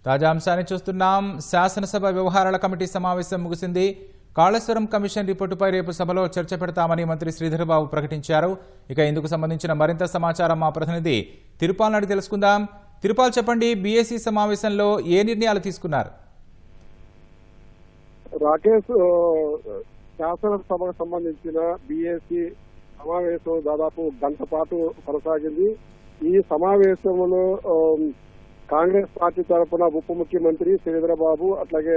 తాజా అంశాన్ని చూస్తున్నాం. శాసనసభ వ్యవహారాల కమిటీ సమావేశం ముగిసింది. కాళేశ్వరం కమిషన్ రిపోర్టుపై రేపు సభలో చర్చ పెడతామని మంత్రి శ్రీధర్బాబు ప్రకటించారు. ఇక ఇందుకు సంబంధించిన మరింత సమాచారం మా ప్రతినిధి తిరుపాల్ నాడు తెలుసుకుందాం. తిరుపాల్, చెప్పండి, బీఏసీ సమావేశంలో ఏ నిర్ణయాలు తీసుకున్నారు? రాకేష్, శాసనసభకు సంబంధించిన బీఏసీ సమావేశం దాదాపు గంట పాటు కొనసాగింది. ఈ సమావేశంలో కాంగ్రెస్ పార్టీ తరఫున ఉప ముఖ్యమంత్రి శ్రీధరబాబు, అట్లాగే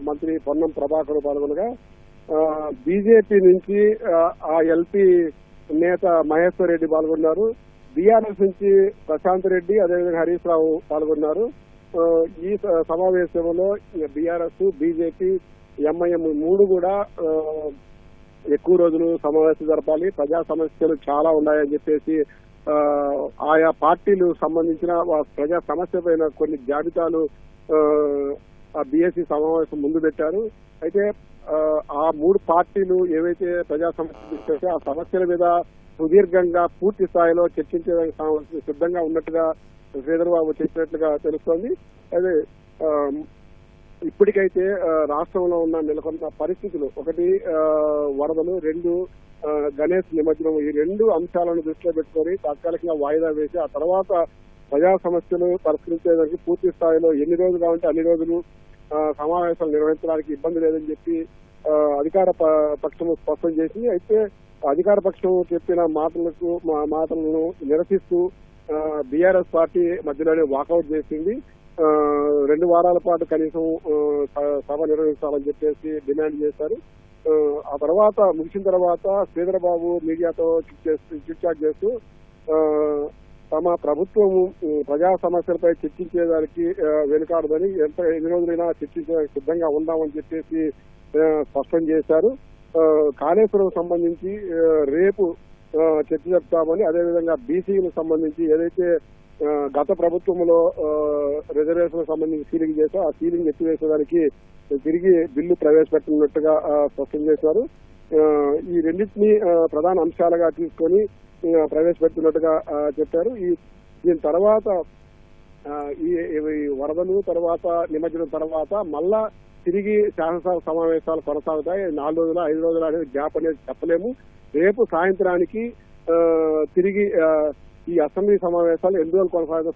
మంత్రి పొన్నం ప్రభాకర్ పాల్గొనగా, బీజేపీ నుంచి ఆ ఎల్పీ నేత మహేశ్వర్ రెడ్డి పాల్గొన్నారు. బీఆర్ఎస్ నుంచి ప్రశాంత్ రెడ్డి, అదేవిధంగా హరీష్ రావు పాల్గొన్నారు. ఈ సమావేశంలో బీఆర్ఎస్, బీజేపీ, ఎంఐఎం మూడు కూడా ఎక్కువ రోజులు సమావేశం జరపాలి, ప్రజా సమస్యలు చాలా ఉన్నాయని చెప్పేసి ఆయా పార్టీలు సంబంధించిన ప్రజా సమస్య పైన కొన్ని జాబితాలు ఆ బీఎస్సీ సమావేశం ముందు పెట్టారు. అయితే ఆ మూడు పార్టీలు ఏవైతే ప్రజా సమస్యలు ఇస్తే ఆ సమస్యల మీద సుదీర్ఘంగా పూర్తి స్థాయిలో చర్చించడానికి సిద్ధంగా ఉన్నట్టుగా శ్రీధర్బాబు చెప్పినట్లుగా తెలుస్తోంది. అదే ఇప్పటికైతే రాష్ట్రంలో ఉన్న నెలకొన్న పరిస్థితులు, ఒకటి వరదలు, రెండు గణేష్ నిమజ్జనం, ఈ రెండు అంశాలను దృష్టిలో పెట్టుకొని తాత్కాలికంగా వాయిదా వేసి ఆ తర్వాత ప్రజా సమస్యలు పరిష్కరించేదానికి పూర్తి స్థాయిలో ఎన్ని రోజులు కావాలంటే అన్ని రోజులు సమావేశాలు నిర్వహించడానికి ఇబ్బంది లేదని చెప్పి అధికార పక్షం స్పష్టం చేసి, అయితే అధికార పక్షం చెప్పిన మాటలను నిరసిస్తూ బీఆర్ఎస్ పార్టీ మధ్యలోనే వాకౌట్ చేసింది. 2 వారాల పాటు కనీసం సభ నిర్వహించాలని చెప్పేసి డిమాండ్ చేశారు. ఆ తర్వాత ముగిసిన తర్వాత శ్రీధరబాబు మీడియాతో చిట్ చాట్ చేస్తూ తమ ప్రభుత్వం ప్రజా సమస్యలపై చర్చించేదానికి వెనుకాడదని, ఎన్ని రోజులైనా చర్చించడానికి సిద్ధంగా ఉందామని చెప్పేసి స్పష్టం చేశారు. కాళేశ్వరం సంబంధించి రేపు చర్చ చెప్తామని, అదేవిధంగా బీసీలకు సంబంధించి ఏదైతే గత ప్రభుత్వంలో రిజర్వేషన్ సంబంధించి సీలింగ్ చేసా ఆ సీలింగ్ ఎత్తివేసేదానికి తిరిగి బిల్లు ప్రవేశపెట్టినట్టుగా స్పష్టం చేశారు. ఈ రెండింటినీ ప్రధాన అంశాలుగా తీసుకొని ప్రవేశపెట్టినట్టుగా చెప్పారు. దీని తర్వాత ఈ వరదలు తర్వాత నిమజ్జనం తర్వాత మళ్ళా తిరిగి శాసనసభ సమావేశాలు కొనసాగుతాయి. 4 రోజుల 5 రోజుల అనేది గ్యాప్ అనేది చెప్పలేము. రేపు సాయంత్రానికి తిరిగి ఈ అసెంబ్లీ సమావేశాలు ఎన్ని రోజులు కొనసాగే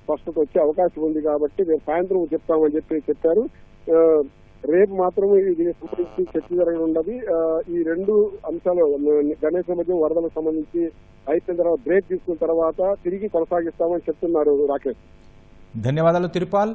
స్పష్టత వచ్చే అవకాశం ఉంది కాబట్టి రేపు సాయంత్రం చెప్తామని చెప్పారు. రేపు మాత్రం ఇది సంబంధించి చర్చ జరగనున్నది. ఈ రెండు అంశాలు గణేష్ నిమజ్జనం, వరదలకు సంబంధించి అయిపోయిన తర్వాత బ్రేక్ తీసుకున్న తర్వాత తిరిగి కొనసాగిస్తామని చెప్తున్నారు. రాకేష్, ధన్యవాదాలు తిరుపాల్.